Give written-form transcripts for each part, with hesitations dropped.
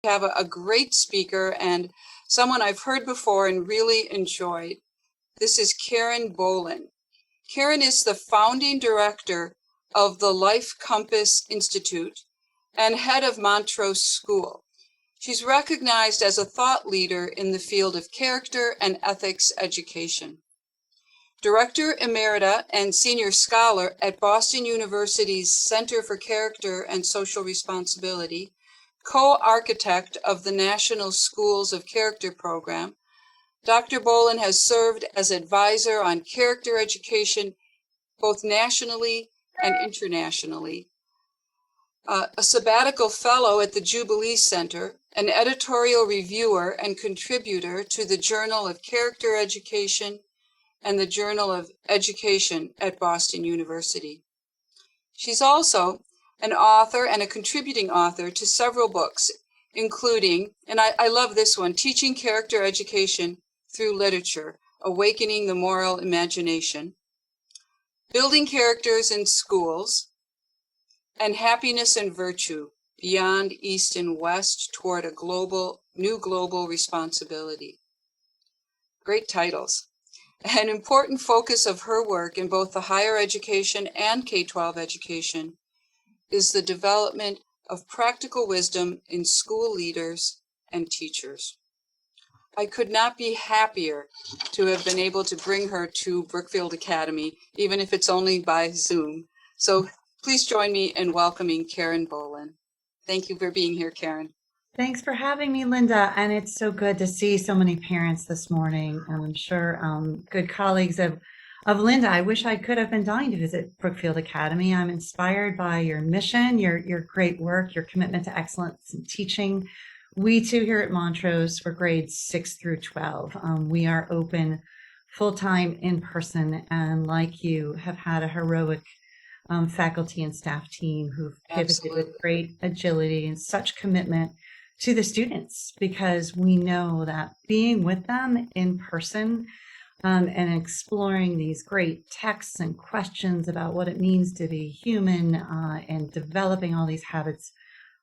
have a great speaker and someone I've heard before and really enjoyed. This is Karen Bohlin. Karen is the founding director of the Life Compass Institute and head of Montrose School. She's recognized as a thought leader in the field of character and ethics education. Director Emerita and Senior Scholar at Boston University's Center for Character and Social Responsibility, co-architect of the National Schools of Character program, Dr. Bohlin has served as advisor on character education both nationally and internationally, a sabbatical fellow at the Jubilee Center, an editorial reviewer and contributor to the Journal of Character Education and the Journal of Education at Boston University. She's also an author and a contributing author to several books, including, and I love this one, Teaching Character Education Through Literature, Awakening the Moral Imagination, Building Characters in Schools, and Happiness and Virtue, Beyond East and West Toward a New Global Responsibility. Great titles. An important focus of her work in both the higher education and K-12 education is the development of practical wisdom in school leaders and teachers. I could not be happier to have been able to bring her to Brookfield Academy, even if it's only by Zoom. So please join me in welcoming Karen Bohlin. Thank you for being here, Karen. Thanks for having me, Linda. And it's so good to see so many parents this morning. And I'm sure good colleagues of Linda. I wish I could have been dying to visit Brookfield Academy. I'm inspired by your mission, your great work, your commitment to excellence in teaching. We too here at Montrose for grades 6 through 12. We are open full-time in person, and like you have had a heroic faculty and staff team who've pivoted with great agility and such commitment to the students, because we know that being with them in person and exploring these great texts and questions about what it means to be human and developing all these habits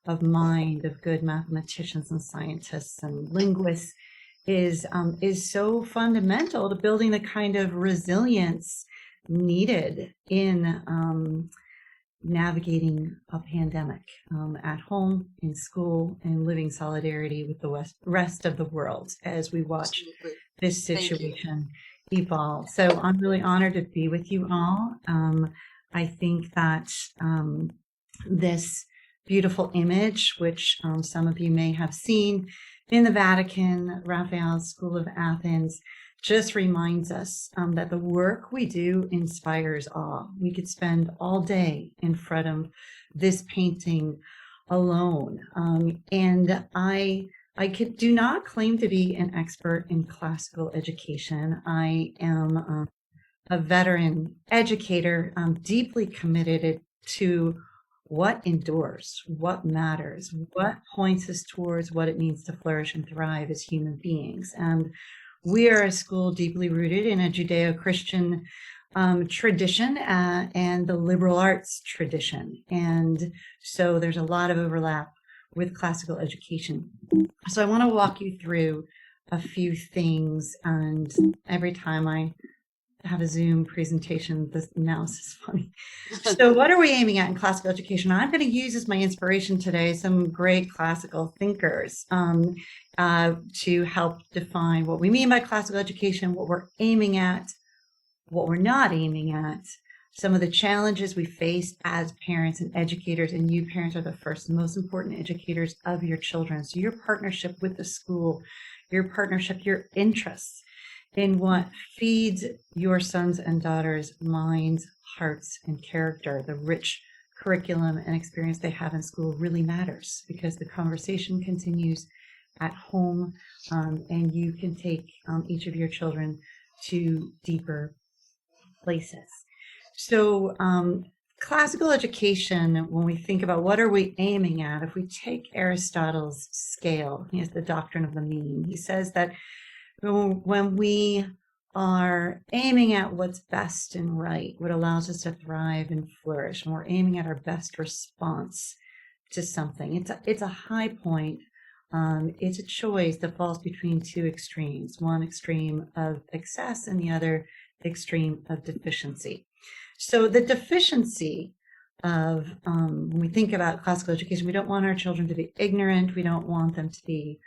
of mind of good mathematicians and scientists and linguists is so fundamental to building the kind of resilience needed in navigating a pandemic at home, in school, and living solidarity with the rest of the world as we watch this situation evolve. So I'm really honored to be with you all. I think that this beautiful image, which some of you may have seen in the Vatican, Raphael's School of Athens, just reminds us that the work we do inspires awe. We could spend all day in front of this painting alone. And I do not claim to be an expert in classical education. I am a veteran educator, deeply committed to what endures, what matters, what points us towards what it means to flourish and thrive as human beings. And we are a school deeply rooted in a Judeo-Christian tradition and the liberal arts tradition. And so there's a lot of overlap with classical education. So I want to walk you through a few things. And every time I have a Zoom presentation, this mouse is funny. So what are we aiming at in classical education? I'm going to use as my inspiration today some great classical thinkers to help define what we mean by classical education, what we're aiming at, what we're not aiming at, some of the challenges we face as parents and educators, and you parents are the first and most important educators of your children. So your partnership with the school, your partnership, your interests in what feeds your sons and daughters' minds, hearts, and character, the rich curriculum and experience they have in school really matters, because the conversation continues at home, and you can take each of your children to deeper places. So classical education, when we think about what are we aiming at, if we take Aristotle's scale, he has the doctrine of the mean. He says that when we are aiming at what's best and right, what allows us to thrive and flourish, and we're aiming at our best response to something, it's a high point It's a choice that falls between two extremes, one extreme of excess and the other extreme of deficiency. So the deficiency of, when we think about classical education, we don't want our children to be ignorant. We don't want them to be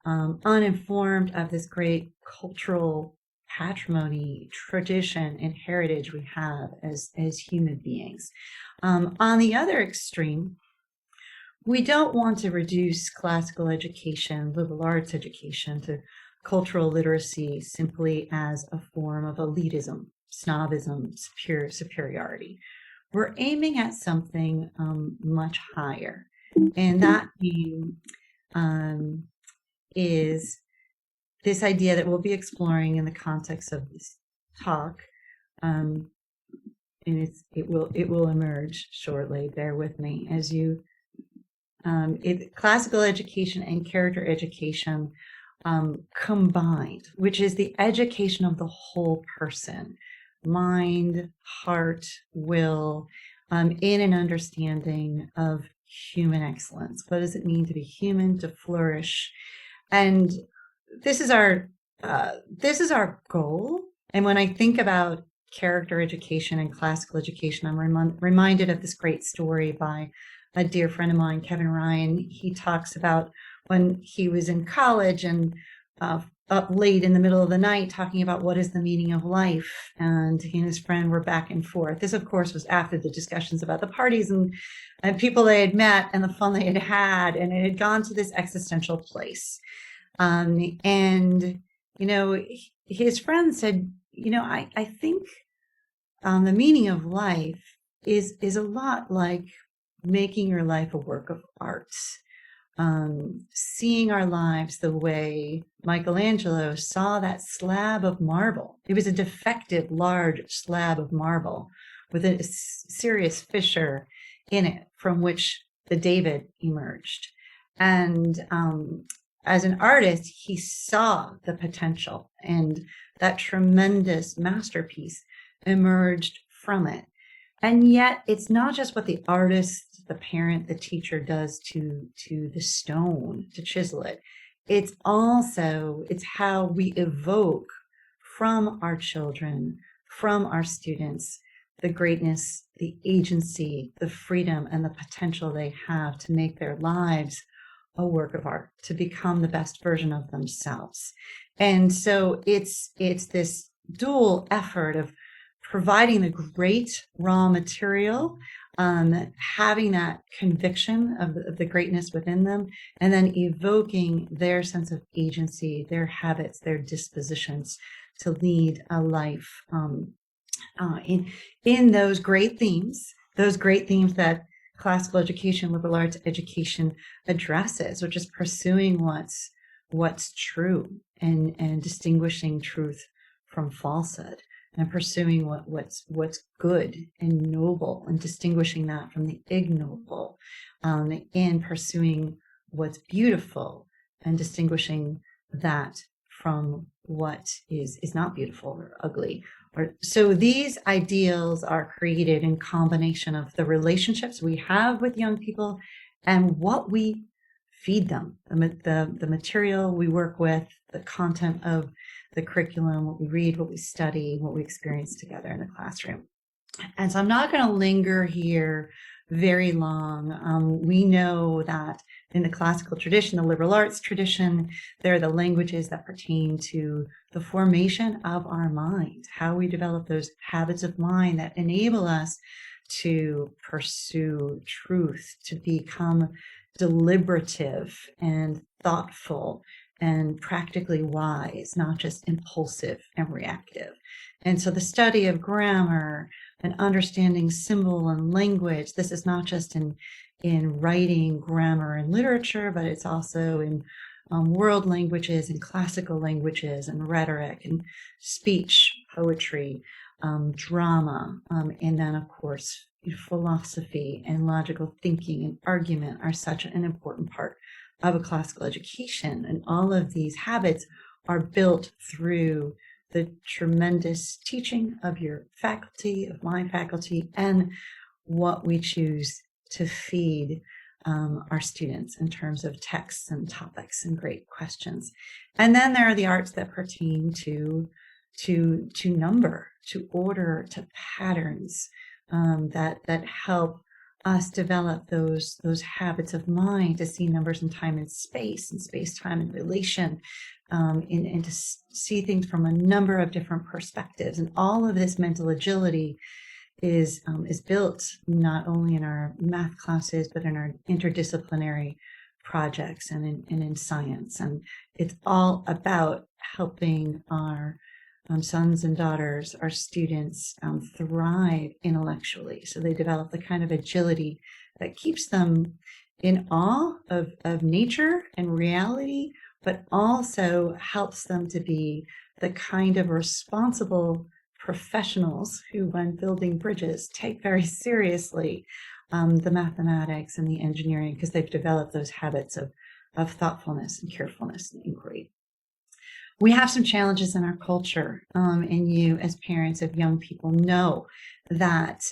uninformed of this great cultural patrimony, tradition, and heritage we have as human beings. On the other extreme, we don't want to reduce classical education, liberal arts education, to cultural literacy simply as a form of elitism, snobism, superiority. We're aiming at something much higher, and that being is this idea that we'll be exploring in the context of this talk, and it will emerge shortly. Bear with me as you. Classical education and character education combined, which is the education of the whole person, mind, heart, will, in an understanding of human excellence. What does it mean to be human, to flourish? And this is our goal. And when I think about character education and classical education, I'm reminded of this great story by a dear friend of mine, Kevin Ryan. He talks about when he was in college and up late in the middle of the night talking about what is the meaning of life. And he and his friend were back and forth. This, of course, was after the discussions about the parties and people they had met and the fun they had had. And it had gone to this existential place. And, his friend said, I think the meaning of life is a lot like making your life a work of art, seeing our lives the way Michelangelo saw that slab of marble. It was a defective, large slab of marble with a serious fissure in it from which the David emerged. And as an artist, he saw the potential, and that tremendous masterpiece emerged from it. And yet it's not just what the artist, the parent, the teacher does to the stone to chisel it. It's how we evoke from our children, from our students, the greatness, the agency, the freedom, and the potential they have to make their lives a work of art, to become the best version of themselves. And so it's this dual effort of providing the great raw material, having that conviction of the greatness within them, and then evoking their sense of agency, their habits, their dispositions to lead a life in those great themes that classical education, liberal arts education addresses, which is pursuing what's true and distinguishing truth from falsehood, and pursuing what's good and noble, and distinguishing that from the ignoble, and pursuing what's beautiful and distinguishing that from what is not beautiful or ugly. So these ideals are created in combination of the relationships we have with young people and what we feed them, the material we work with, the content of the curriculum, what we read, what we study, what we experience together in the classroom. And so I'm not going to linger here very long. We know that in the classical tradition, the liberal arts tradition, there are the languages that pertain to the formation of our mind, how we develop those habits of mind that enable us to pursue truth, to become deliberative and thoughtful and practically wise, not just impulsive and reactive. And so the study of grammar and understanding symbol and language, this is not just in writing, grammar, and literature, but it's also in world languages and classical languages and rhetoric and speech, poetry, drama, and then, of course, philosophy and logical thinking and argument are such an important part of a classical education. And all of these habits are built through the tremendous teaching of your faculty, of my faculty, and what we choose to feed our students in terms of texts and topics and great questions. And then there are the arts that pertain to number, to order, to patterns, that help us develop those habits of mind to see numbers in time and space time and relation, and to see things from a number of different perspectives. And all of this mental agility is built not only in our math classes, but in our interdisciplinary projects and in science. And it's all about helping our sons and daughters, our students, thrive intellectually. So they develop the kind of agility that keeps them in awe of nature and reality, but also helps them to be the kind of responsible professionals who, when building bridges, take very seriously the mathematics and the engineering, because they've developed those habits of thoughtfulness and carefulness and inquiry. We have some challenges in our culture, and you as parents of young people know that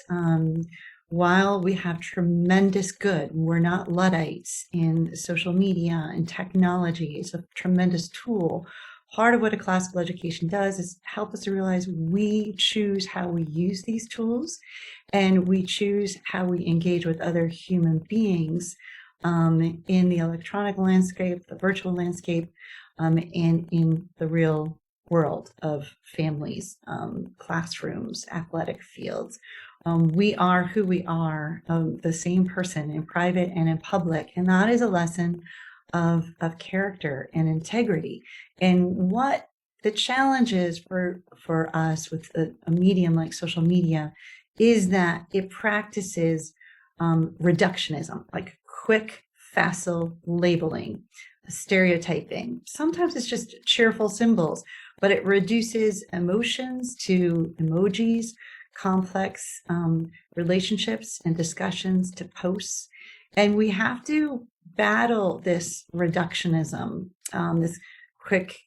while we have tremendous good, we're not Luddites in social media and technology. It's a tremendous tool. Part of what a classical education does is help us to realize we choose how we use these tools, and we choose how we engage with other human beings in the electronic landscape, the virtual landscape, and in the real world of families, classrooms, athletic fields. We are who we are, the same person in private and in public, and that is a lesson of character and integrity. And what the challenge is for us with a medium like social media is that it practices reductionism, like quick, facile labeling, stereotyping. Sometimes it's just cheerful symbols, but it reduces emotions to emojis, complex relationships and discussions to posts. And we have to battle this reductionism, this quick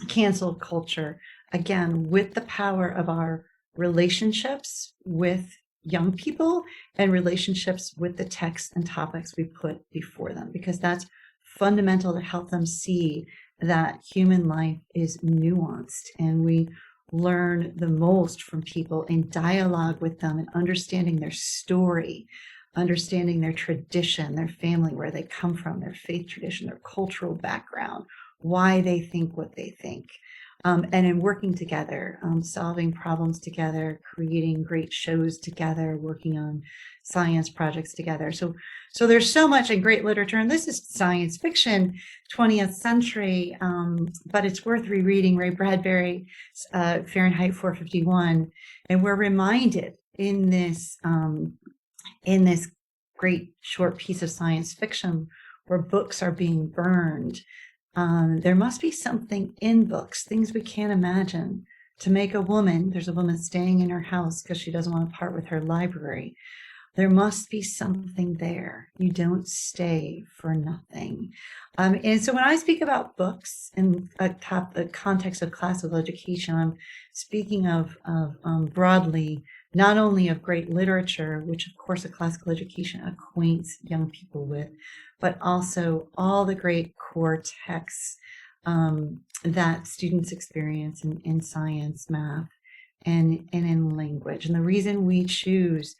cancel culture, again, with the power of our relationships with young people and relationships with the texts and topics we put before them, because that's fundamental to help them see that human life is nuanced, and we learn the most from people in dialogue with them and understanding their story, understanding their tradition, their family, where they come from, their faith tradition, their cultural background, why they think what they think. And in working together, solving problems together, creating great shows together, working on science projects together. So there's so much in great literature, and this is science fiction, 20th century, but it's worth rereading Ray Bradbury's Fahrenheit 451, and we're reminded in this great short piece of science fiction where books are being burned. There must be something in books, things we can't imagine, to make a woman. There's a woman staying in her house because she doesn't want to part with her library. There must be something there. You don't stay for nothing. And so when I speak about books in the context of classical education, I'm speaking of broadly, not only of great literature, which of course a classical education acquaints young people with, but also all the great core texts that students experience in science, math, and in language. And the reason we choose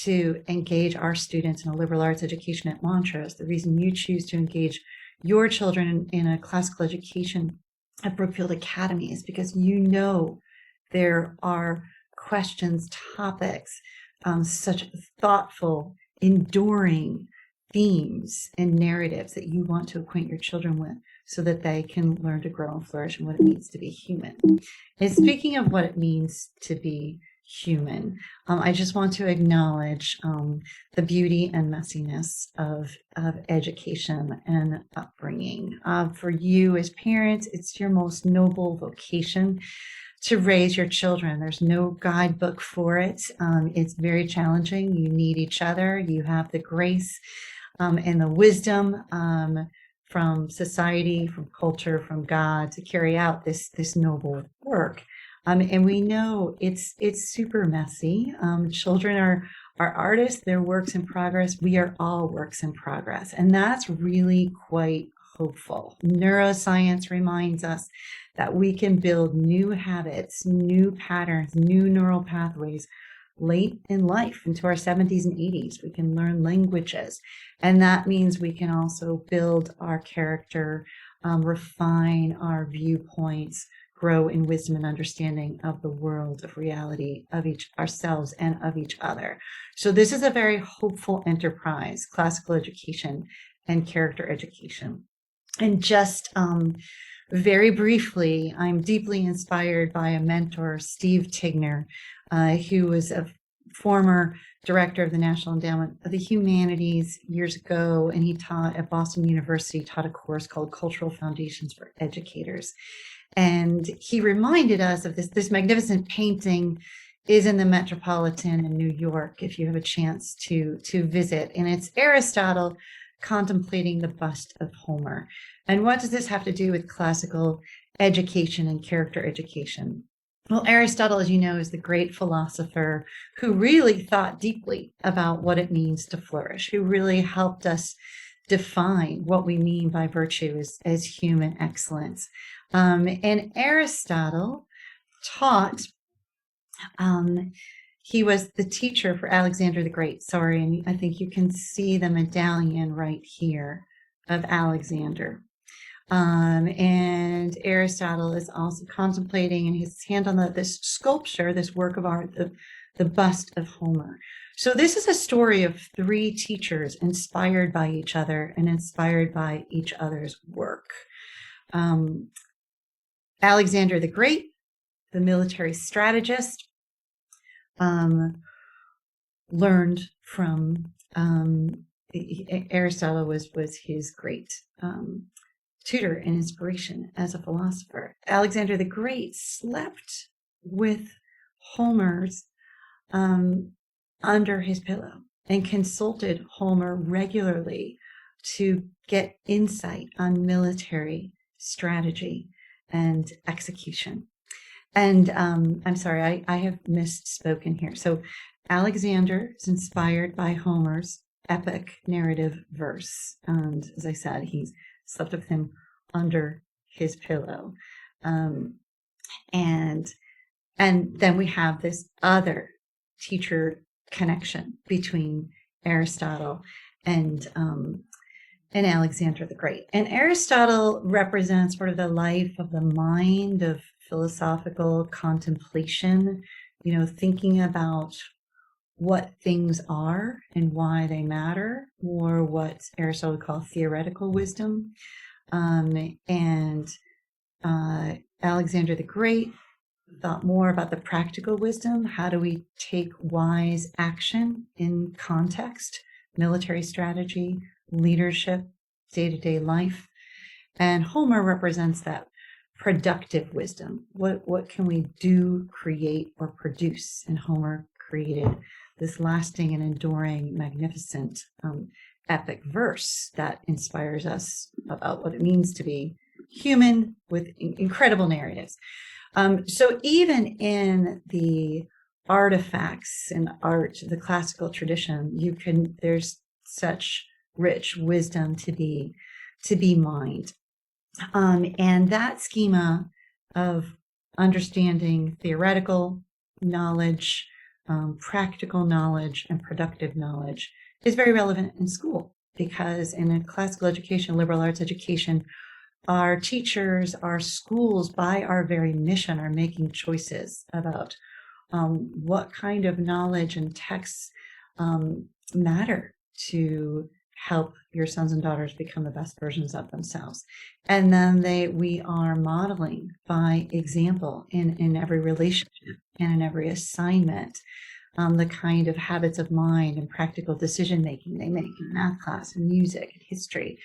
to engage our students in a liberal arts education at Montrose, the reason you choose to engage your children in a classical education at Brookfield Academy, is because you know there are questions, topics, such thoughtful, enduring themes and narratives that you want to acquaint your children with so that they can learn to grow and flourish in what it means to be human. And speaking of what it means to be human, I just want to acknowledge the beauty and messiness of education and upbringing. For you as parents, it's your most noble vocation to raise your children. There's no guidebook for it. It's very challenging. You need each other. You have the grace and the wisdom from society, from culture, from God to carry out this noble work. And we know it's super messy. Children Our artists, they're works in progress. We are all works in progress. And that's really quite hopeful. Neuroscience reminds us that we can build new habits, new patterns, new neural pathways late in life, into our 70s and 80s. We can learn languages. And that means we can also build our character, refine our viewpoints, grow in wisdom and understanding of the world, of reality, of each ourselves and of each other. So this is a very hopeful enterprise, classical education and character education. And just very briefly, I'm deeply inspired by a mentor, Steve Tigner, who was a former director of the National Endowment of the Humanities years ago, and he taught at Boston University, taught a course called Cultural Foundations for Educators. And he reminded us of this magnificent painting is in the Metropolitan in New York, if you have a chance to visit. And it's Aristotle contemplating the bust of Homer. And what does this have to do with classical education and character education? Well, Aristotle, as you know, is the great philosopher who really thought deeply about what it means to flourish, who really helped us define what we mean by virtue as human excellence. And Aristotle taught, he was the teacher for Alexander the Great. Sorry, and I think you can see the medallion right here of Alexander. And Aristotle is also contemplating in his hand on this sculpture, this work of art, the bust of Homer. So this is a story of three teachers inspired by each other and inspired by each other's work. Alexander the Great, the military strategist, learned from Aristotle was his great tutor and inspiration as a philosopher. Alexander the Great slept with Homer's under his pillow and consulted Homer regularly to get insight on military strategy and execution. And I'm sorry, I have misspoken here. So Alexander is inspired by Homer's epic narrative verse. And as I said, he's slept with him under his pillow. And then we have this other teacher connection between Aristotle and Alexander the Great. And Aristotle represents sort of the life of the mind, of philosophical contemplation, thinking about what things are and why they matter, or what Aristotle would call theoretical wisdom. And Alexander the Great thought more about the practical wisdom. How do we take wise action in context, military strategy, leadership, day-to-day life? And Homer represents that productive wisdom. What can we do, create, or produce? And Homer created this lasting and enduring, magnificent epic verse that inspires us about what it means to be human with incredible narratives. So even in the artifacts and art, the classical tradition, there's such rich wisdom to be mined. And that schema of understanding theoretical knowledge, practical knowledge, and productive knowledge is very relevant in school, because in a classical education, liberal arts education, our teachers, our schools, by our very mission, are making choices about what kind of knowledge and texts matter to help your sons and daughters become the best versions of themselves. And then we are modeling by example in every relationship and in every assignment, the kind of habits of mind and practical decision making they make in math class and music and history.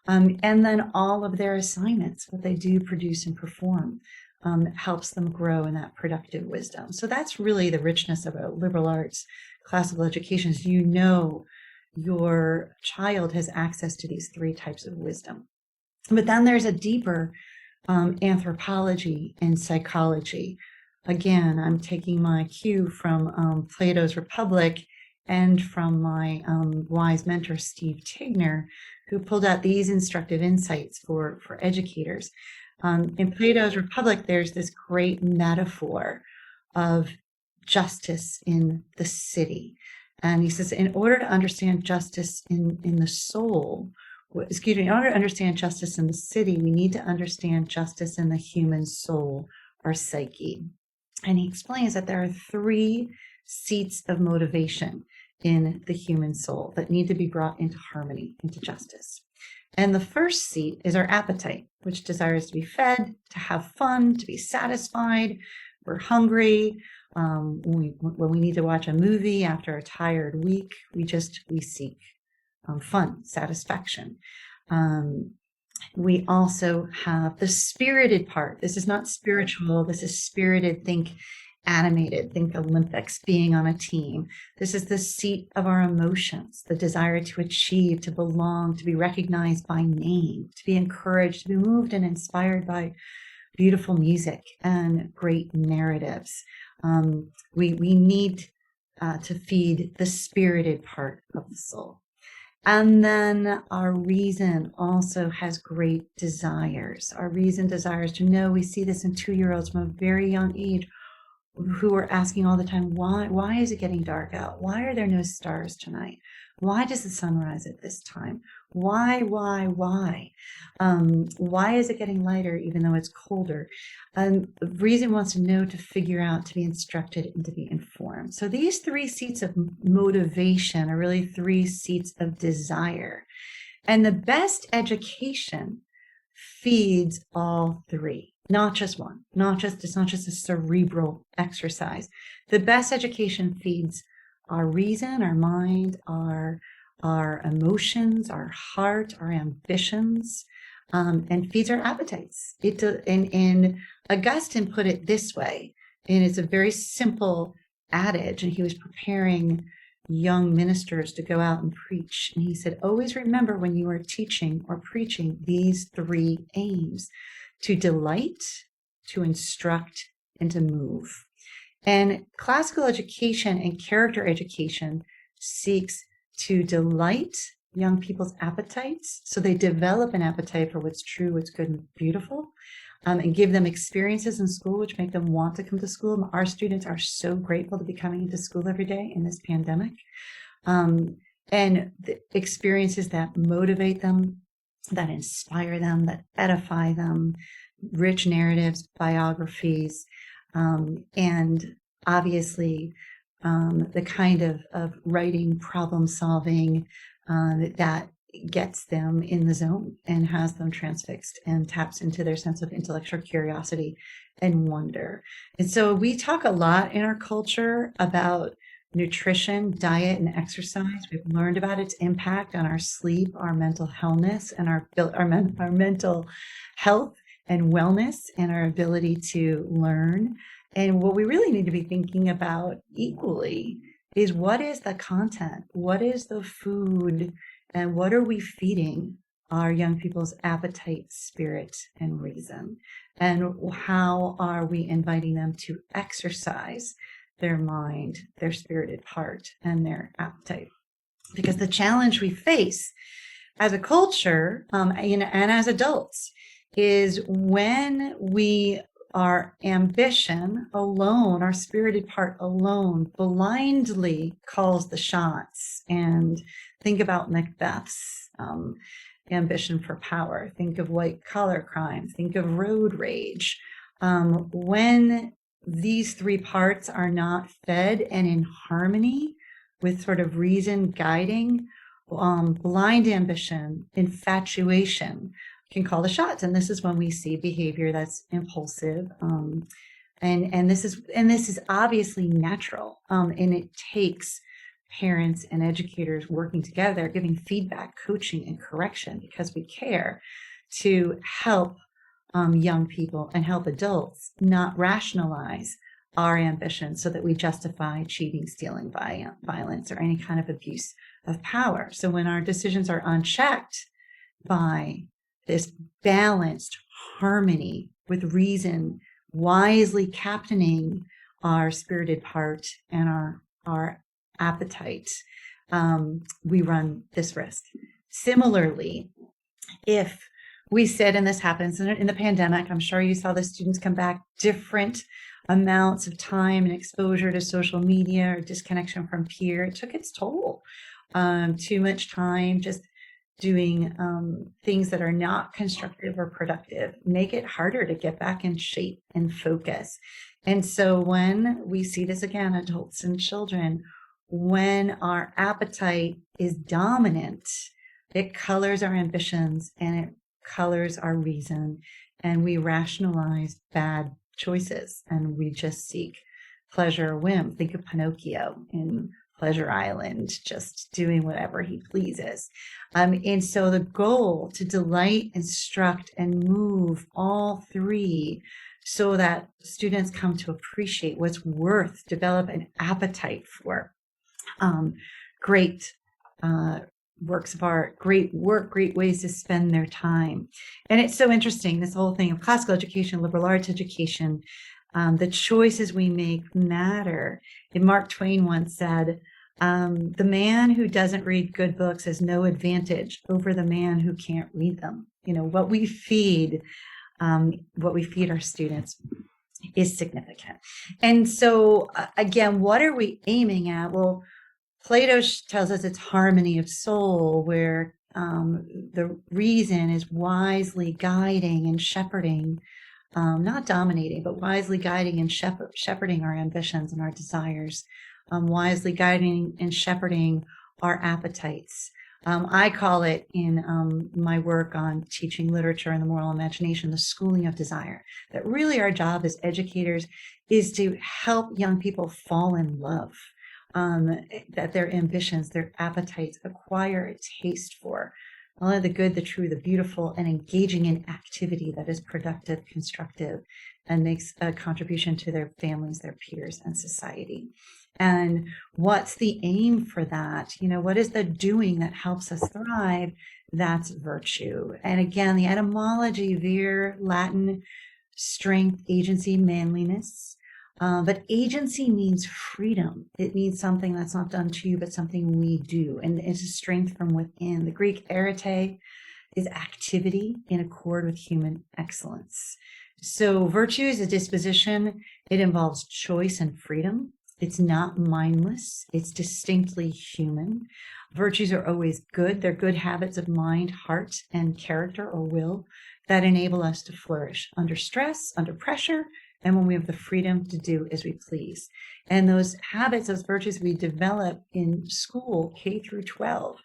And then all of their assignments, what they do, produce, and perform, helps them grow in that productive wisdom. So that's really the richness of a liberal arts classical education, is your child has access to these three types of wisdom. But then there's a deeper anthropology and psychology. Again, I'm taking my cue from Plato's Republic and from my wise mentor, Steve Tigner, who pulled out these instructive insights for educators. In Plato's Republic, there's this great metaphor of justice in the city. And he says, in order to understand justice in the soul, in order to understand justice in the city, we need to understand justice in the human soul, our psyche. And he explains that there are 3 seats of motivation in the human soul that need to be brought into harmony, into justice. And the first seat is our appetite, which desires to be fed, to have fun, to be satisfied. We're hungry. When we need to watch a movie after a tired week, we seek fun, satisfaction. We also have the spirited part. This is not spiritual. This is spirited. Think animated. Think Olympics, being on a team. This is the seat of our emotions, the desire to achieve, to belong, to be recognized by name, to be encouraged, to be moved and inspired by beautiful music and great narratives. We need to feed the spirited part of the soul. And then our reason also has great desires. Our reason desires to know. We see this in 2-year-olds from a very young age who are asking all the time, why is it getting dark out? Why are there no stars tonight? Why does the sun rise at this time? Why? Why is it getting lighter even though it's colder? Reason wants to know, to figure out, to be instructed, and to be informed. So these 3 seats of motivation are really 3 seats of desire. And the best education feeds all 3. Not just one, it's not just a cerebral exercise. The best education feeds our reason, our mind, our emotions, our heart, our ambitions, and feeds our appetites. And Augustine put it this way, and it's a very simple adage, and he was preparing young ministers to go out and preach. And he said, always remember when you are teaching or preaching these 3 aims: to delight, to instruct, and to move. And classical education and character education seeks to delight young people's appetites, so they develop an appetite for what's true, what's good, and beautiful, and give them experiences in school which make them want to come to school. Our students are so grateful to be coming into school every day in this pandemic. And the experiences that motivate them, that inspire them, that edify them, rich narratives, biographies, and obviously the kind of writing, problem solving that gets them in the zone and has them transfixed and taps into their sense of intellectual curiosity and wonder. And so we talk a lot in our culture about nutrition, diet, and exercise. We've learned about its impact on our sleep, our mental wellness, and our mental health and wellness, and our ability to learn. And what we really need to be thinking about equally is, what is the content? What is the food? And what are we feeding our young people's appetite, spirit, and reason? And how are we inviting them to exercise their mind, their spirited part, and their appetite? Because the challenge we face as a culture, and as adults, is when our ambition alone, our spirited part alone, blindly calls the shots. And think about Macbeth's ambition for power. Think of white collar crime. Think of road rage. When these 3 parts are not fed and in harmony with sort of reason guiding, blind ambition, infatuation can call the shots. And this is when we see behavior that's impulsive. And this is obviously natural. And it takes parents and educators working together, giving feedback, coaching, and correction, because we care, to help young people and help adults not rationalize our ambitions so that we justify cheating, stealing, violence, or any kind of abuse of power. So when our decisions are unchecked by this balanced harmony with reason, wisely captaining our spirited part and our appetite, we run this risk. Similarly, if we sit, and this happens in the pandemic, I'm sure you saw the students come back, different amounts of time and exposure to social media or disconnection from peer. It took its toll. Too much time just doing things that are not constructive or productive make it harder to get back in shape and focus. And so when we see this again, adults and children, when our appetite is dominant, it colors our ambitions and it colors our reason, and we rationalize bad choices and we just seek pleasure or whim. Think of Pinocchio in Pleasure Island, just doing whatever he pleases. And so the goal to delight, instruct, and move all three so that students come to appreciate what's worth, develop an appetite for great works of art, great work, great ways to spend their time. And it's so interesting, this whole thing of classical education, liberal arts education, the choices we make matter. And Mark Twain once said, the man who doesn't read good books has no advantage over the man who can't read them. You know, what we feed our students is significant. And so again, what are we aiming at? Well, Plato tells us it's harmony of soul, where the reason is wisely guiding and shepherding, not dominating, but wisely guiding and shepherding our ambitions and our desires, wisely guiding and shepherding our appetites. I call it in my work on teaching literature and the moral imagination, the schooling of desire, that really our job as educators is to help young people fall in love. That their ambitions, their appetites acquire a taste for only the good, the true, the beautiful, and engaging in activity that is productive, constructive, and makes a contribution to their families, their peers, and society. And what's the aim for that? You know, what is the doing that helps us thrive? That's virtue. And again, the etymology, vir, Latin, strength, agency, manliness. But agency means freedom. It means something that's not done to you, but something we do. And it's a strength from within. The Greek arete is activity in accord with human excellence. So virtue is a disposition. It involves choice and freedom. It's not mindless. It's distinctly human. Virtues are always good. They're good habits of mind, heart, and character or will that enable us to flourish under stress, under pressure, and when we have the freedom to do as we please. And those habits, those virtues we develop in school, K through 12,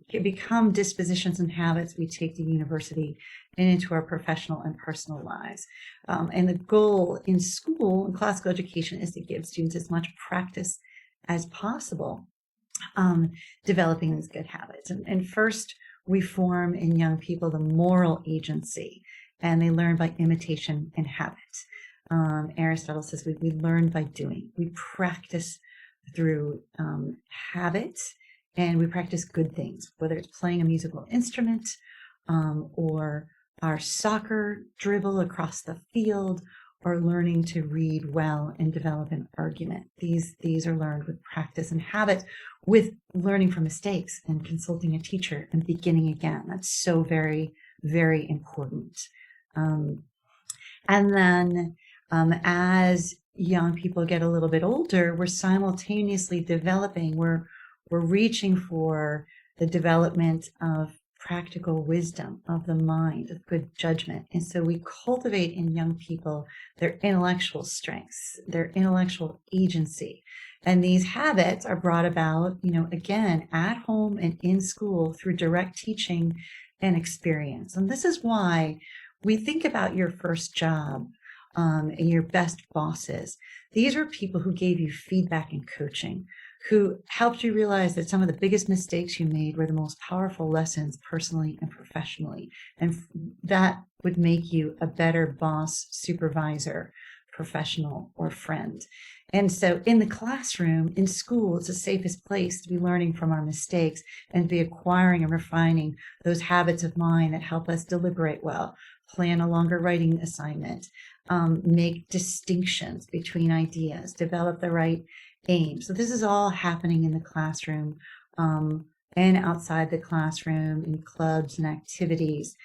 can become dispositions and habits we take to university and into our professional and personal lives. And the goal in school, in classical education, is to give students as much practice as possible developing these good habits. And first, we form in young people the moral agency, and they learn by imitation and habit. Aristotle says we learn by doing. We practice through habit, and we practice good things, whether it's playing a musical instrument or our soccer dribble across the field, or learning to read well and develop an argument. These are learned with practice and habit, with learning from mistakes and consulting a teacher and beginning again. That's so very, very important. And then as young people get a little bit older, we're simultaneously developing, we're reaching for the development of practical wisdom of the mind, of good judgment. And so we cultivate in young people their intellectual strengths, their intellectual agency. And these habits are brought about, again, at home and in school through direct teaching and experience. And this is why we think about your first job and your best bosses. These were people who gave you feedback and coaching, who helped you realize that some of the biggest mistakes you made were the most powerful lessons personally and professionally. And that would make you a better boss, supervisor, professional, or friend. And so in the classroom, in school, it's the safest place to be learning from our mistakes and be acquiring and refining those habits of mind that help us deliberate well, plan a longer writing assignment, make distinctions between ideas, develop the right aim. So this is all happening in the classroom, and outside the classroom, in clubs and activities.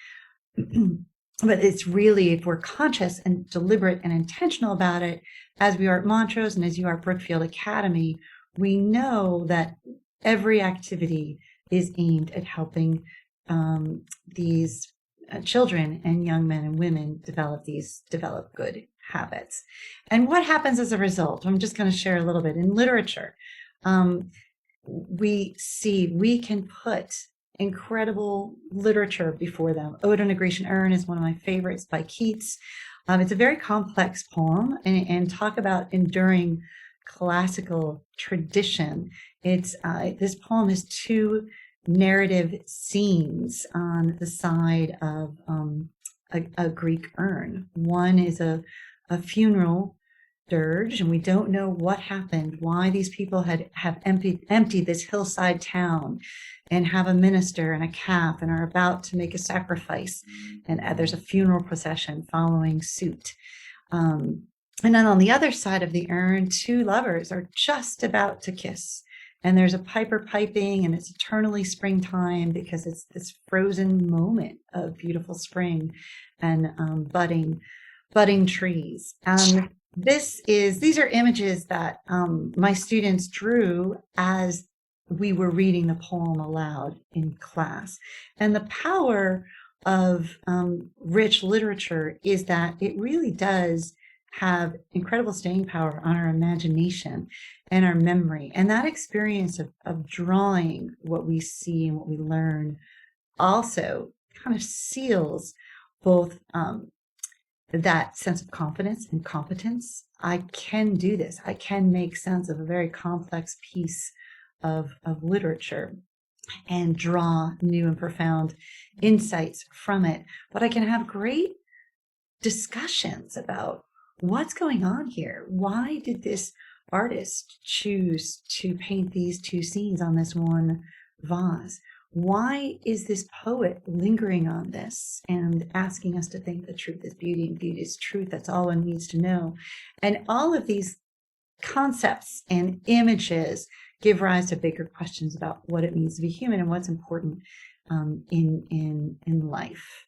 But it's really, if we're conscious and deliberate and intentional about it, as we are at Montrose and as you are at Brookfield Academy, we know that every activity is aimed at helping these children and young men and women develop good habits. And what happens as a result? I'm just going to share a little bit. In literature, we can put incredible literature before them. Ode on a Grecian Urn is one of my favorites by Keats. It's a very complex poem, and talk about enduring classical tradition. It's this poem has two narrative scenes on the side of a Greek urn. One is a funeral dirge, and we don't know what happened, why these people have emptied this hillside town and have a minister and a calf and are about to make a sacrifice, and there's a funeral procession following suit. And then on the other side of the urn, two lovers are just about to kiss, and there's a piper piping, and it's eternally springtime because it's this frozen moment of beautiful spring and budding trees. These are images that my students drew as we were reading the poem aloud in class. And the power of rich literature is that it really does have incredible staying power on our imagination and our memory. And that experience of drawing what we see and what we learn also kind of seals both that sense of confidence and competence. I can do this. I can make sense of a very complex piece of literature and draw new and profound insights from it. But I can have great discussions about what's going on here. Why did this artist choose to paint these two scenes on this one vase? Why is this poet lingering on this and asking us to think that truth is beauty and beauty is truth? That's all one needs to know. And all of these concepts and images give rise to bigger questions about what it means to be human and what's important in life.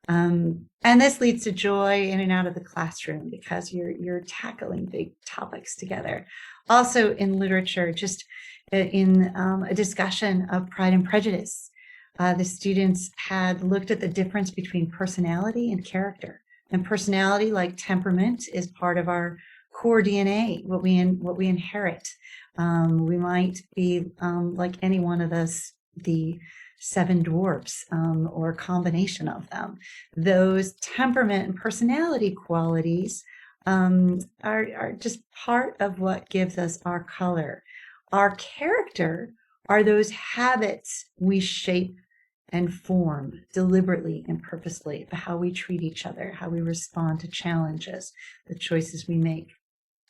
And this leads to joy in and out of the classroom because you're tackling big topics together. Also in literature, just in a discussion of Pride and Prejudice, the students had looked at the difference between personality and character. And personality, like temperament, is part of our core DNA, what we inherit. We might be like any one of us, the seven dwarfs, or a combination of them. Those temperament and personality qualities are just part of what gives us our color. Our character are those habits we shape and form deliberately and purposely, how we treat each other, how we respond to challenges, the choices we make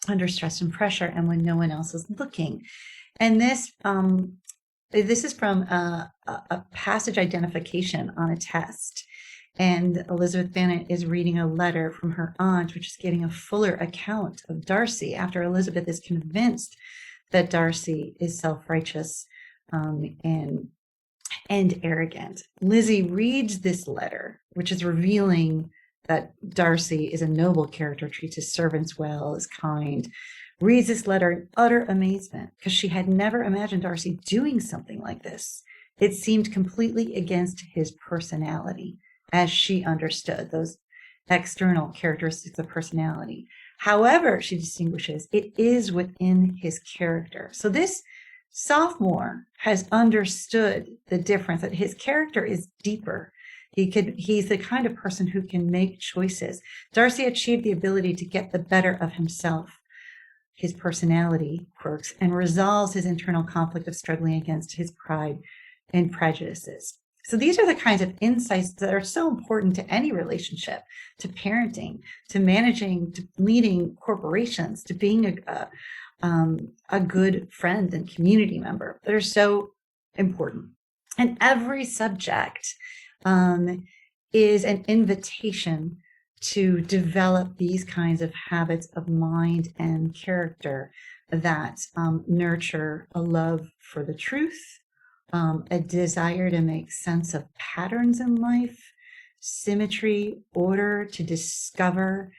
under stress and pressure and when no one else is looking. And this is from a passage identification on a test. And Elizabeth Bennet is reading a letter from her aunt, which is getting a fuller account of Darcy after Elizabeth is convinced that Darcy is self-righteous and arrogant. Lizzie reads this letter, which is revealing that Darcy is a noble character, treats his servants well, is kind, reads this letter in utter amazement because she had never imagined Darcy doing something like this. It seemed completely against his personality as she understood those external characteristics of personality. However, she distinguishes, it is within his character. So this sophomore has understood the difference, that his character is deeper. He's the kind of person who can make choices. Darcy achieved the ability to get the better of himself, his personality quirks, and resolves his internal conflict of struggling against his pride and prejudices. So these are the kinds of insights that are so important to any relationship, to parenting, to managing, to leading corporations, to being a good friend and community member, that are so important. And every subject is an invitation to develop these kinds of habits of mind and character that nurture a love for the truth, a desire to make sense of patterns in life, symmetry, order, to discover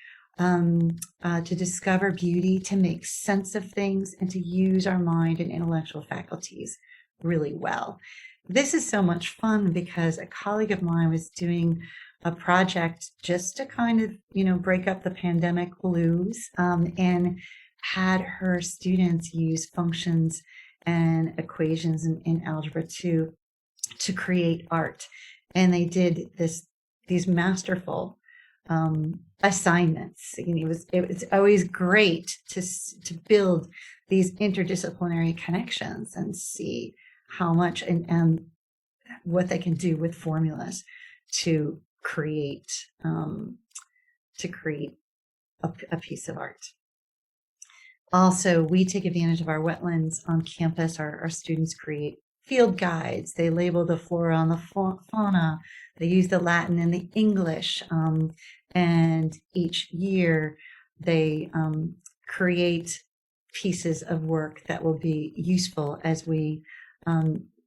beauty, to make sense of things, and to use our mind and intellectual faculties really well. This is so much fun because a colleague of mine was doing a project just to kind of, break up the pandemic blues, and had her students use functions and equations in Algebra 2 to create art. And they did these masterful assignments. It was always great to build these interdisciplinary connections and see how much and what they can do with formulas to create a piece of art. Also, we take advantage of our wetlands on campus. Our students create field guides. They label the flora and the fauna. They use the Latin and the English. And each year they create pieces of work that will be useful as we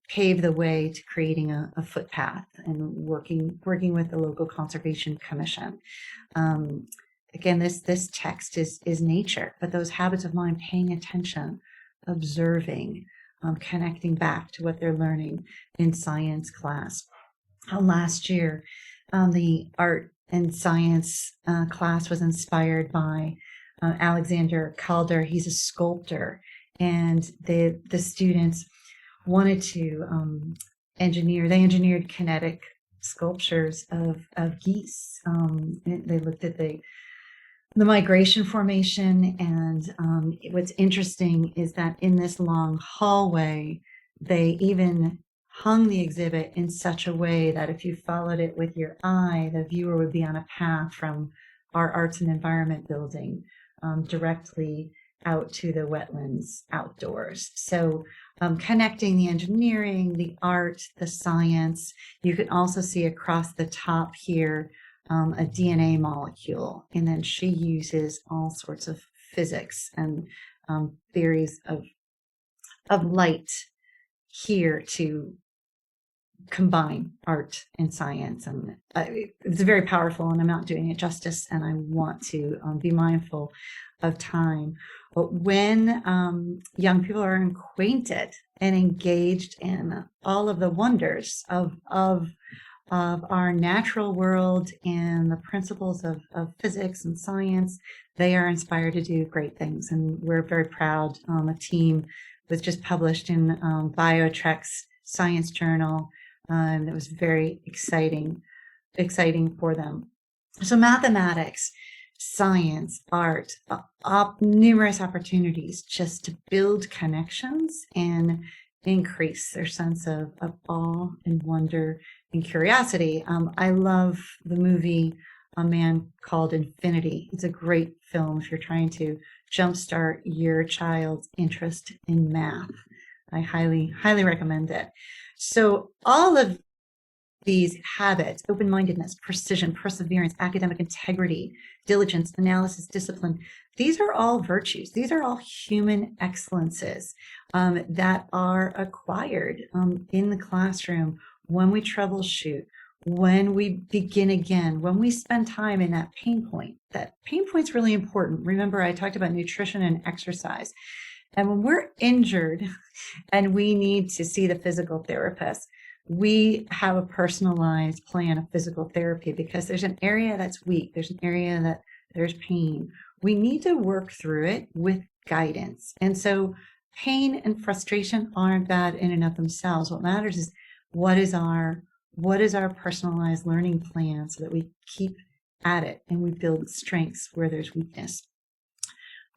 pave the way to creating a footpath and working with the local conservation commission. Again, this text is nature, but those habits of mind, paying attention, observing, connecting back to what they're learning in science class. Last year, the art and science class was inspired by Alexander Calder. He's a sculptor, and the students wanted to engineered kinetic sculptures of geese. They looked at the migration formation, and what's interesting is that in this long hallway, they even hung the exhibit in such a way that if you followed it with your eye, the viewer would be on a path from our arts and environment building directly out to the wetlands outdoors. So connecting the engineering, the art, the science. You can also see across the top here a DNA molecule, and then she uses all sorts of physics and theories of light here to combine art and science. And it's very powerful, and I'm not doing it justice, and I want to be mindful of time. But when young people are acquainted and engaged in all of the wonders of our natural world and the principles of physics and science, they are inspired to do great things. And we're very proud. A team was just published in BioTrek's Science Journal. That was very exciting for them. So mathematics, science, art, numerous opportunities just to build connections and increase their sense of awe and wonder and curiosity. I love the movie A Man Called Infinity. It's a great film if you're trying to jumpstart your child's interest in math. I highly, highly recommend it. So all of these habits, open-mindedness, precision, perseverance, academic integrity, diligence, analysis, discipline, these are all virtues. These are all human excellences that are acquired in the classroom when we troubleshoot, when we begin again, when we spend time in that pain point. That pain point's really important. Remember, I talked about nutrition and exercise. And when we're injured and we need to see the physical therapist, we have a personalized plan of physical therapy because there's an area that's weak. There's an area that there's pain. We need to work through it with guidance. And so pain and frustration aren't bad in and of themselves. What matters is what is our personalized learning plan so that we keep at it and we build strengths where there's weakness.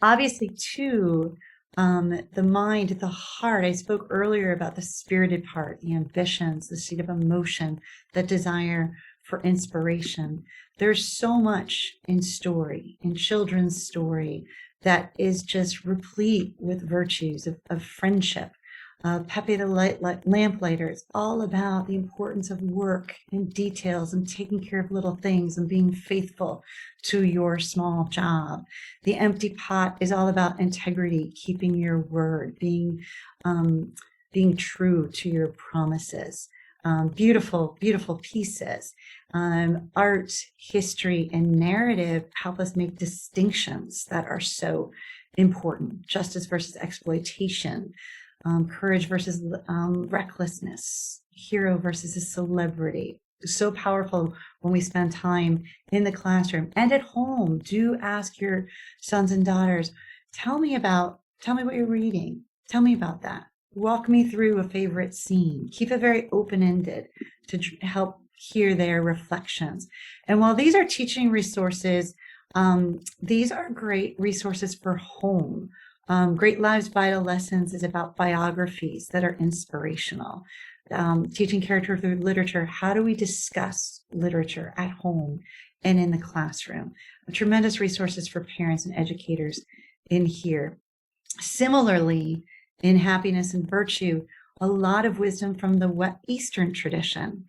Obviously, too, the mind, the heart. I spoke earlier about the spirited part, the ambitions, the state of emotion, the desire for inspiration. There's so much in story, in children's story, that is just replete with virtues of friendship, Pepe the Lamplighter. It's all about the importance of work and details and taking care of little things and being faithful to your small job. The Empty Pot is all about integrity, keeping your word, being true to your promises. Beautiful, beautiful pieces. Art, history, and narrative help us make distinctions that are so important. Justice versus exploitation, courage versus recklessness, hero versus a celebrity. So powerful when we spend time in the classroom and at home. Do ask your sons and daughters, tell me what you're reading. Tell me about that. Walk me through a favorite scene. Keep it very open-ended to help hear their reflections. And while these are teaching resources, these are great resources for home. Great Lives, Vital Lessons is about biographies that are inspirational. Teaching character through literature. How do we discuss literature at home and in the classroom? Tremendous resources for parents and educators in here. Similarly, in Happiness and Virtue, a lot of wisdom from the Eastern tradition.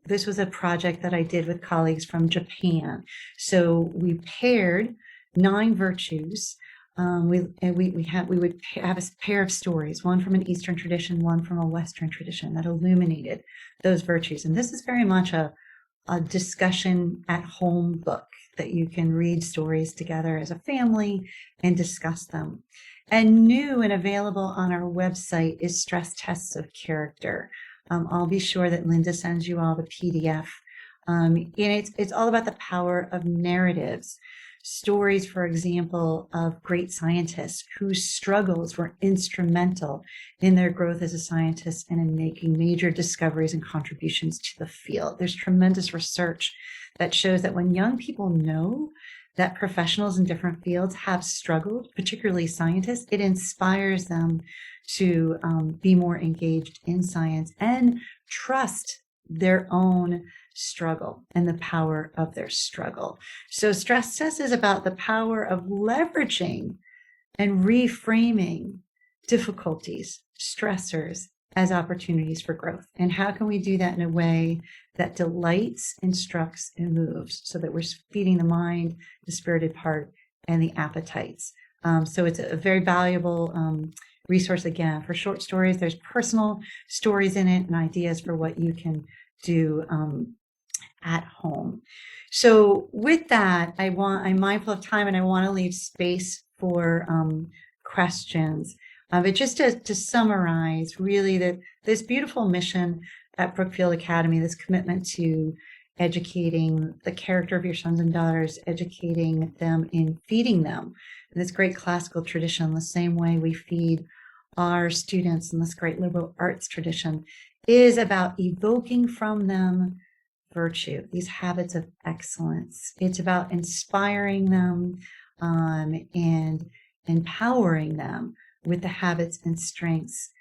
This was a project that I did with colleagues from Japan. So we paired 9 virtues. We would have a pair of stories, one from an Eastern tradition, one from a Western tradition, that illuminated those virtues. And this is very much a discussion at home book that you can read stories together as a family and discuss them. And new and available on our website is Stress Tests of Character. I'll be sure that Linda sends you all the PDF. And it's all about the power of narratives. Stories, for example, of great scientists whose struggles were instrumental in their growth as a scientist and in making major discoveries and contributions to the field. There's tremendous research that shows that when young people know that professionals in different fields have struggled, particularly scientists, it inspires them to be more engaged in science and trust their own struggle and the power of their struggle. So Stress Test is about the power of leveraging and reframing difficulties, stressors, as opportunities for growth. And how can we do that in a way that delights, instructs, and moves, so that we're feeding the mind, the spirited part, and the appetites. So it's a very valuable resource. Again, for short stories, there's personal stories in it and ideas for what you can do at home. So with that, I'm mindful of time and I want to leave space for questions. But just to summarize, really, this beautiful mission at Brookfield Academy, this commitment to educating the character of your sons and daughters, educating them in feeding them in this great classical tradition, the same way we feed our students in this great liberal arts tradition, is about evoking from them virtue, these habits of excellence. It's about inspiring them and empowering them with the habits and strengths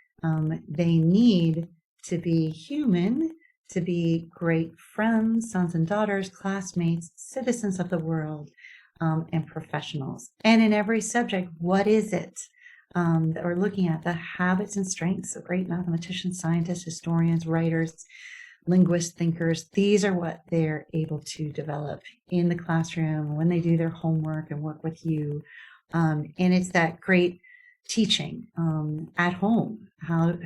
they need to be human, to be great friends, sons and daughters, classmates, citizens of the world, and professionals. And in every subject, what is it that we're looking at? The habits and strengths of great mathematicians, scientists, historians, writers, linguists, thinkers. These are what they're able to develop in the classroom when they do their homework and work with you. And it's that great teaching at home.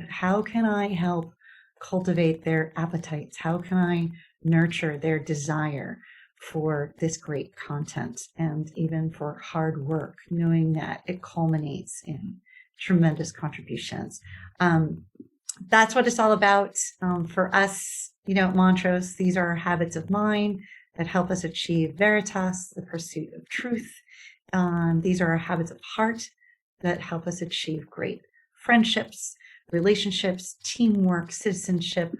How can I help cultivate their appetites? How can I nurture their desire for this great content and even for hard work, knowing that it culminates in tremendous contributions? That's what it's all about. For us, at Montrose, these are our habits of mind that help us achieve veritas, the pursuit of truth. These are our habits of heart that help us achieve great friendships, relationships, teamwork, citizenship.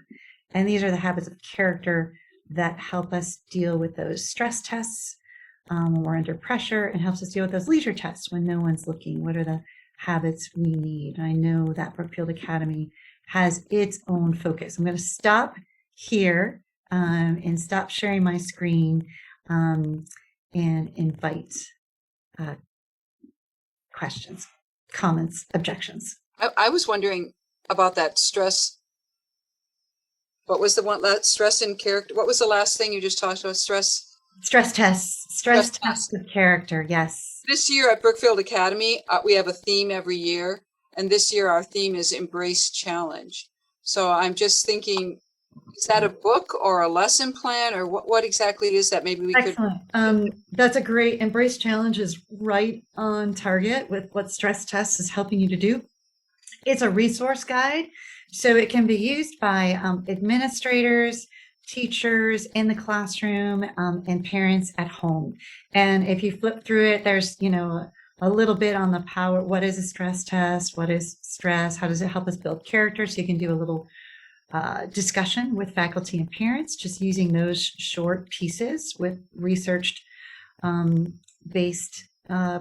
And these are the habits of character that help us deal with those stress tests when we're under pressure, and helps us deal with those leisure tests when no one's looking. What are the habits we need? I know that Brookfield Academy has its own focus. I'm going to stop here and stop sharing my screen and invite questions, comments, objections. I was wondering about that stress. What was the one, stress in character? What was the last thing you just talked about? Stress Stress tests of character. Yes. This year at Brookfield Academy, we have a theme every year, and this year our theme is Embrace Challenge. So I'm just thinking, is that a book or a lesson plan, or what exactly is that? Maybe we Excellent. That's a great Embrace Challenge is right on target with what stress tests is helping you to do. It's a resource guide, so it can be used by administrators, teachers in the classroom, and parents at home. And if you flip through it, there's, a little bit on the power. What is a stress test? What is stress? How does it help us build character? So you can do a little discussion with faculty and parents, just using those short pieces with researched based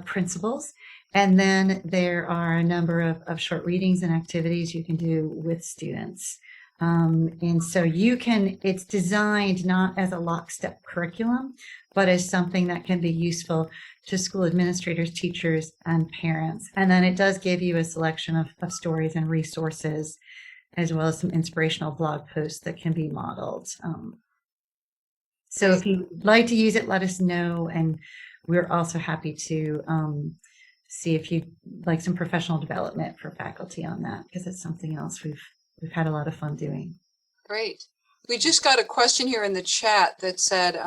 principles. And then there are a number of short readings and activities you can do with students. And so it's designed not as a lockstep curriculum, but as something that can be useful to school administrators, teachers, and parents. And then it does give you a selection of stories and resources, as well as some inspirational blog posts that can be modeled. So if you'd like to use it, let us know. And we're also happy to see if you'd like some professional development for faculty on that, because it's something else we've had a lot of fun doing. Great. We just got a question here in the chat that said,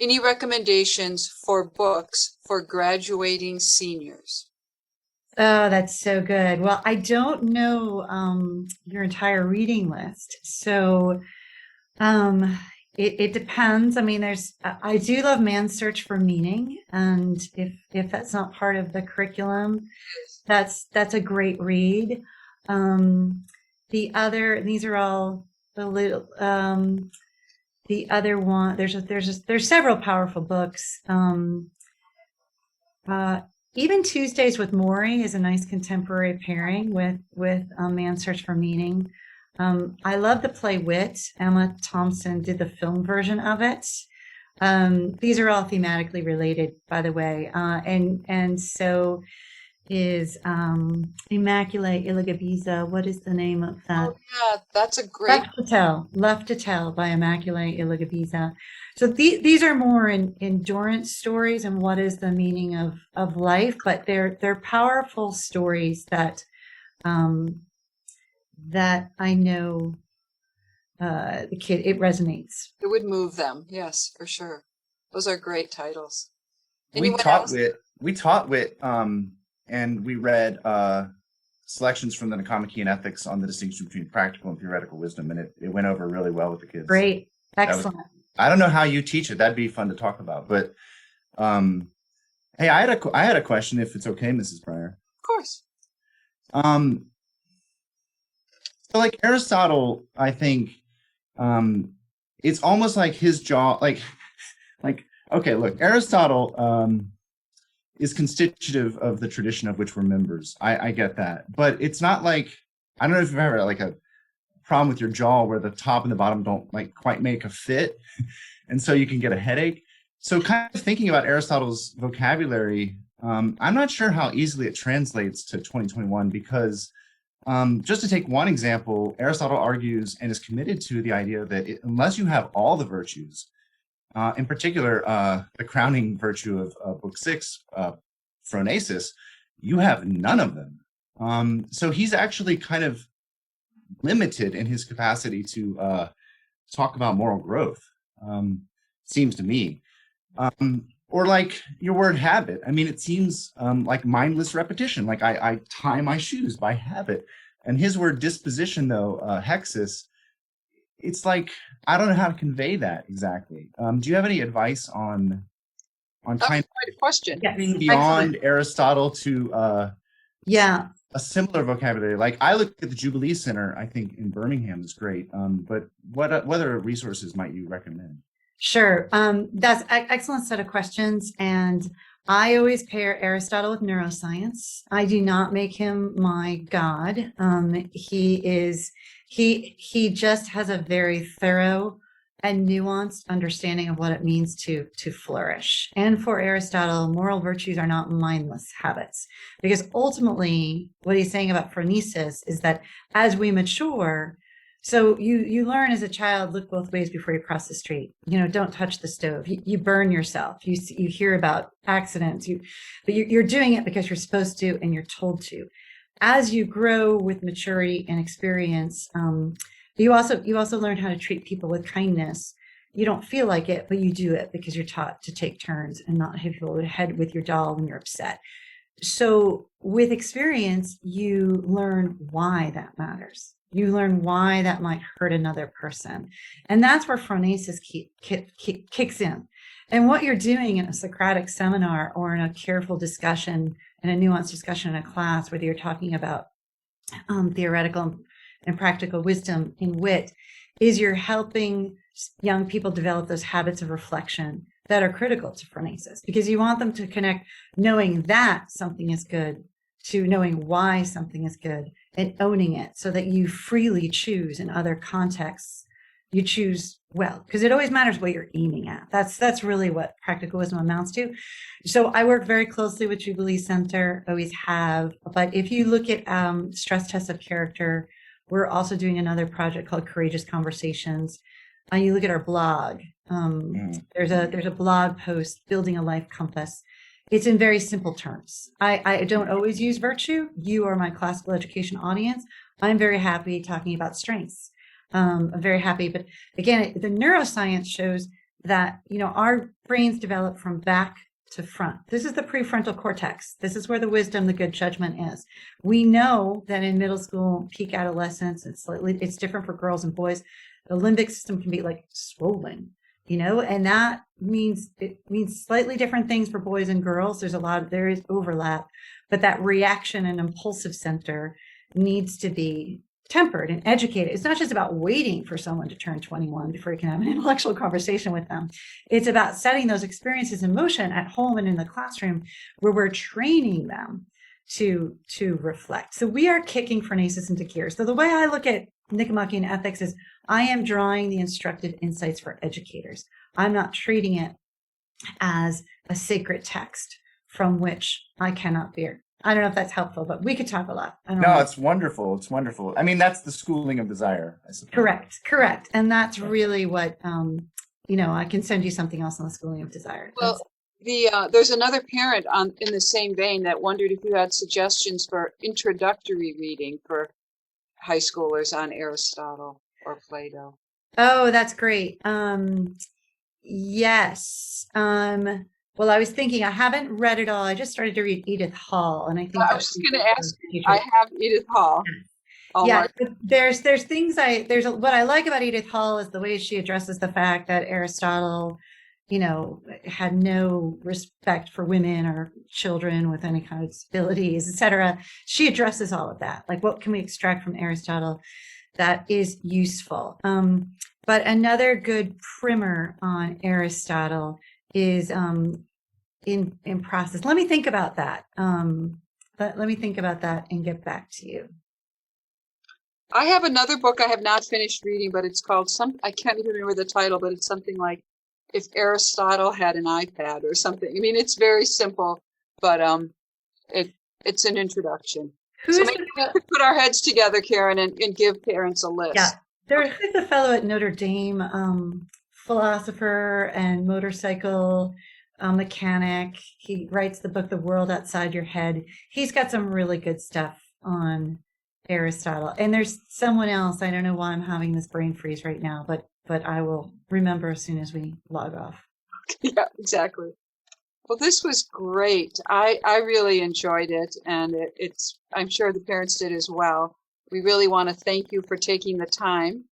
any recommendations for books for graduating seniors? Oh, that's so good. Well, I don't know your entire reading list. So it depends. I mean, I do love Man's Search for Meaning. And if that's not part of the curriculum, that's a great read. These are all the little, the other one, there's several powerful books. Even Tuesdays with Maury is a nice contemporary pairing with Man's Search for Meaning. I love the play Wit. Emma Thompson did the film version of it. These are all thematically related, by the way. And so is Immaculate Iligabiza. What is the name of that? Oh, yeah, that's a great. Left to Tell by Immaculate Iligabiza. So these are more endurance stories and what is the meaning of life, but they're powerful stories that I know the kid, it resonates. It would move them. Yes, for sure. Those are great titles. We taught Wit, and we read selections from the Nicomachean Ethics on the distinction between practical and theoretical wisdom, and it went over really well with the kids. Great. Excellent. I don't know how you teach it. That'd be fun to talk about. But hey, I had a question, if it's okay, Mrs. Pryor. Of course. So like Aristotle, I think it's almost like his jaw, like okay, look, Aristotle is constitutive of the tradition of which we're members. I get that, but it's not like, I don't know if you've ever like a problem with your jaw where the top and the bottom don't like quite make a fit, and so you can get a headache. So kind of thinking about Aristotle's vocabulary, I'm not sure how easily it translates to 2021, because just to take one example, Aristotle argues and is committed to the idea that unless you have all the virtues, in particular, the crowning virtue of Book 6, phronesis, you have none of them. So he's actually kind of limited in his capacity to talk about moral growth, seems to me. Or like your word habit. I mean, it seems like mindless repetition, like I tie my shoes by habit. And his word disposition, though, hexis, it's like, I don't know how to convey that exactly. Do you have any advice on kind of quite a question. moving beyond Aristotle to a similar vocabulary? Like I look at the Jubilee Center, I think in Birmingham is great. But what other resources might you recommend? Sure. That's an excellent set of questions. And I always pair Aristotle with neuroscience. I do not make him my god. He just has a very thorough and nuanced understanding of what it means to flourish. And for Aristotle, moral virtues are not mindless habits, because ultimately what he's saying about phronesis is that as we mature, so you learn as a child, look both ways before you cross the street. Don't touch the stove. You burn yourself. You hear about accidents. But you're doing it because you're supposed to and you're told to. As you grow with maturity and experience, you also learn how to treat people with kindness. You don't feel like it, but you do it because you're taught to take turns and not hit people over the head with your doll when you're upset. So with experience, you learn why that matters. You learn why that might hurt another person. And that's where phronesis kicks in. And what you're doing in a Socratic seminar or in a careful discussion, in a nuanced discussion in a class, whether you're talking about theoretical and practical wisdom in wit, is you're helping young people develop those habits of reflection that are critical to phronesis, because you want them to connect knowing that something is good to knowing why something is good and owning it, so that you freely choose in other contexts. You choose well, because it always matters what you're aiming at. That's really what practical wisdom amounts to. So I work very closely with Jubilee Center, always have. But if you look at stress tests of character, we're also doing another project called Courageous Conversations. You look at our blog. There's a blog post, Building a Life Compass. It's in very simple terms. I don't always use virtue. You are my classical education audience. I'm very happy talking about strengths. I'm very happy. But again, the neuroscience shows that, our brains develop from back to front. This is the prefrontal cortex. This is where the wisdom, the good judgment is. We know that in middle school, peak adolescence, it's different for girls and boys. The limbic system can be like swollen, and that means slightly different things for boys and girls. There is overlap, but that reaction and impulsive center needs to be tempered and educated. It's not just about waiting for someone to turn 21 before you can have an intellectual conversation with them. It's about setting those experiences in motion at home and in the classroom, where we're training them to reflect. So we are kicking phronesis into gear. So the way I look at Nicomachean ethics is I am drawing the instructive insights for educators. I'm not treating it as a sacred text from which I cannot veer. I don't know if that's helpful, but we could talk a lot. No, it's wonderful. It's wonderful. I mean, that's the schooling of desire, I suppose. Correct. And that's really what, I can send you something else on the schooling of desire. Well, there's another parent in the same vein that wondered if you had suggestions for introductory reading for high schoolers on Aristotle or Plato. Oh, that's great. Yes. Well, I was thinking, I haven't read it all. I just started to read Edith Hall, and I think I was just going to ask. I have Edith Hall. Yeah, there's things what I like about Edith Hall is the way she addresses the fact that Aristotle, had no respect for women or children with any kind of disabilities, etc. She addresses all of that. Like, what can we extract from Aristotle that is useful? But another good primer on Aristotle is in process. Let me think about that. Let me think about that and get back to you. I have another book I have not finished reading, but it's called I can't even remember the title, but it's something like If Aristotle Had an iPad or something. I mean, it's very simple, but it's an introduction. So maybe we could put our heads together, Karen, and give parents a list. Yeah, there's a fellow at Notre Dame, philosopher and motorcycle mechanic. He writes the book The World Outside Your Head. He's got some really good stuff on Aristotle. And there's someone else. I don't know why I'm having this brain freeze right now, but I will remember as soon as we log off. Yeah, exactly. Well, this was great. I really enjoyed it, and I'm sure the parents did as well. We really want to thank you for taking the time